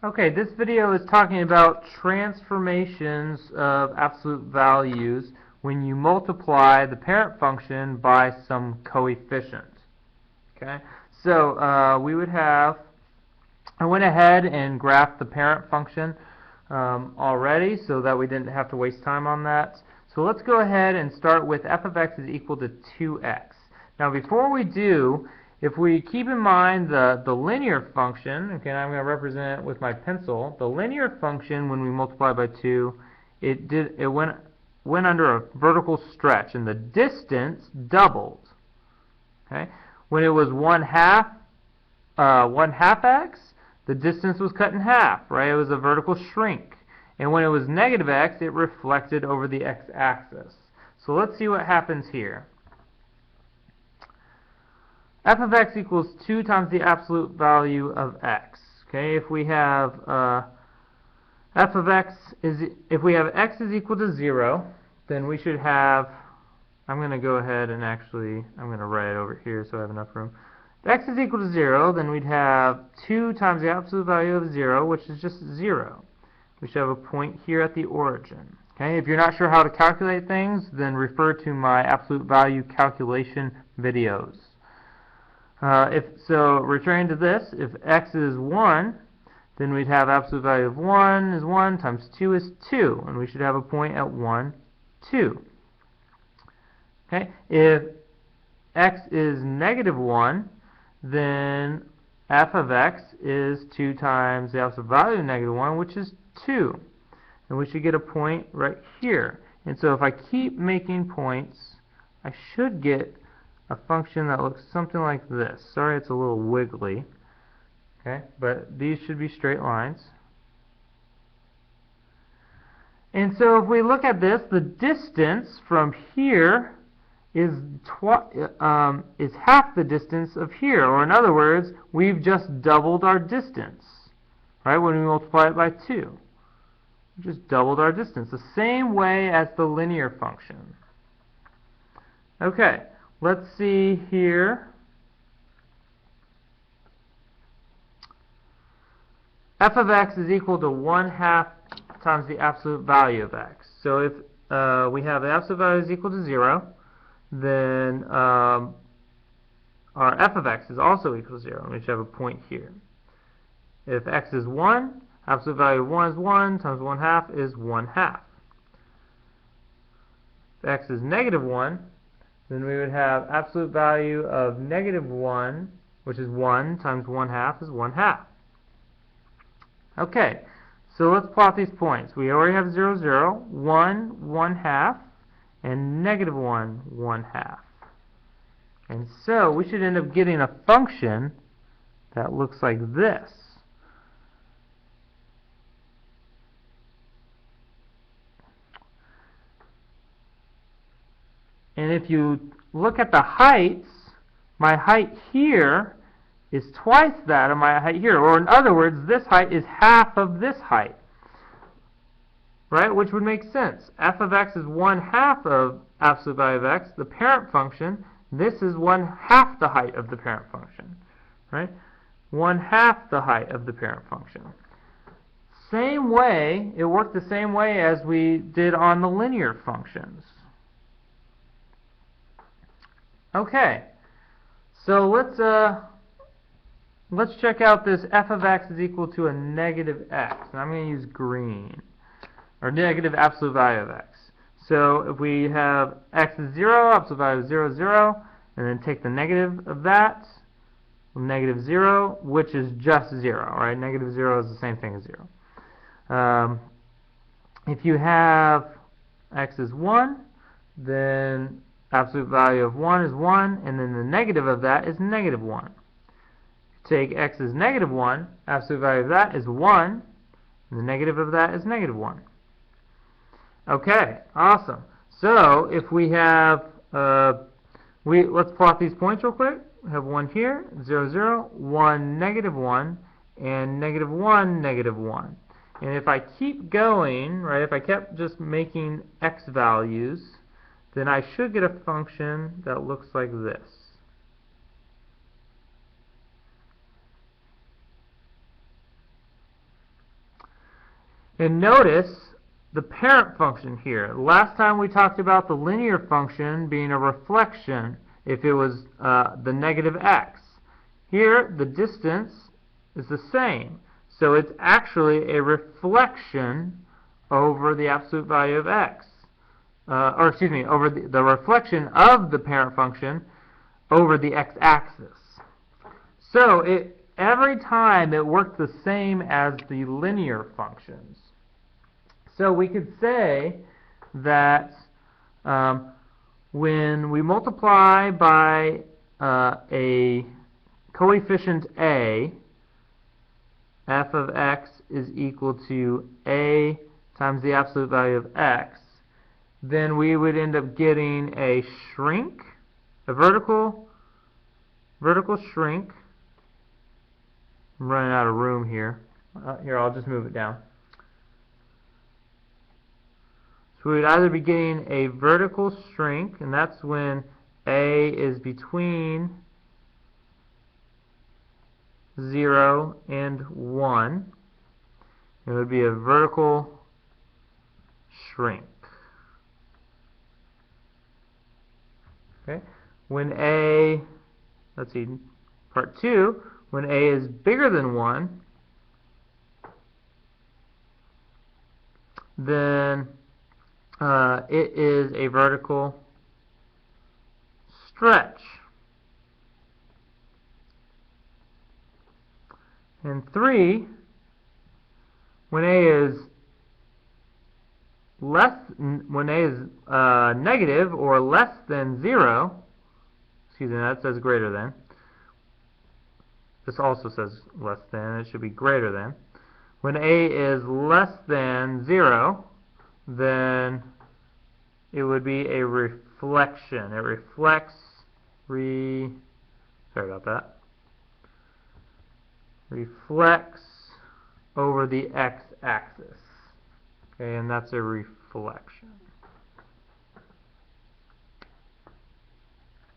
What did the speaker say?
Okay, this video is talking about transformations of absolute values when you multiply the parent function by some coefficient. Okay, so we would have, I went ahead and graphed the parent function already so that we didn't have to waste time on that. So let's go ahead and start with f of x is equal to 2x. Now before we do, if we keep in mind the linear function, okay, I'm going to represent it with my pencil. The linear function, when we multiply by 2, it went under a vertical stretch, and the distance doubled. Okay, when it was 1/2 x, the distance was cut in half, right? It was a vertical shrink. And when it was negative x, it reflected over the x-axis. So let's see what happens here. F of x equals 2 times the absolute value of x. Okay, if we have if we have x is equal to 0, then we should have, I'm going to go ahead and I'm going to write it over here so I have enough room. If x is equal to 0, then we'd have 2 times the absolute value of 0, which is just 0. We should have a point here at the origin. Okay, if you're not sure how to calculate things, then refer to my absolute value calculation videos. Returning to this, if x is 1, then we'd have absolute value of 1 is 1 times 2 is 2, and we should have a point at 1, 2. Okay, if x is negative 1, then f of x is 2 times the absolute value of negative 1, which is 2. And we should get a point right here. And so if I keep making points, I should get a function that looks something like this. Sorry, it's a little wiggly. Okay, but these should be straight lines. And so if we look at this, the distance from here is half the distance of here. Or in other words, we've just doubled our distance, right, when we multiply it by 2. We just doubled our distance, the same way as the linear function. Okay. Let's see here. F of x is equal to 1/2 times the absolute value of x. So if we have the absolute value is equal to 0, then our f of x is also equal to 0. And we should have a point here. If x is 1, absolute value of 1 is 1 times 1/2 is 1/2. If x is negative 1, then we would have absolute value of negative 1, which is 1 times 1/2 is 1/2. Okay, so let's plot these points. We already have 0, 0, 1, 1/2, and negative 1, 1/2. And so we should end up getting a function that looks like this. And if you look at the heights, my height here is twice that of my height here. Or in other words, this height is half of this height. Right? Which would make sense. F of x is 1/2 of absolute value of x. The parent function, this is 1/2 the height of the parent function. Right? 1/2 the height of the parent function. Same way, it worked the same way as we did on the linear functions. Okay, so let's check out this f of x is equal to a negative x. And I'm going to use green, or negative absolute value of x. So if we have x is 0, absolute value is 0, 0, and then take the negative of that, negative 0, which is just 0, right? Negative 0 is the same thing as 0. If you have x is 1, then absolute value of 1 is 1, and then the negative of that is negative 1. Take x is negative 1, absolute value of that is 1, and the negative of that is negative 1. Okay, awesome. So if we have, let's plot these points real quick. We have 1 here, 0, 0, 1, negative 1, and negative 1, negative 1. And if I keep going, right, if I kept just making x values, then I should get a function that looks like this. And notice the parent function here. Last time we talked about the linear function being a reflection if it was the negative x. Here, the distance is the same. So it's actually a reflection over the absolute value of x. Over the reflection of the parent function over the x-axis. So every time it works the same as the linear functions. So we could say that when we multiply by a coefficient a, f of x is equal to a times the absolute value of x, then we would end up getting a shrink, a vertical shrink. I'm running out of room here. Here, I'll just move it down. So we would either be getting a vertical shrink, and that's when a is between 0 and 1. It would be a vertical shrink. Okay. When a, let's see, part 2, when a is bigger than 1, then it is a vertical stretch. And 3, when a is negative or less than 0, excuse me, that says greater than. This also says less than, it should be greater than. When a is less than 0, then it would be a reflection. It reflects, sorry about that, reflects over the x-axis. Okay, and that's a reflection.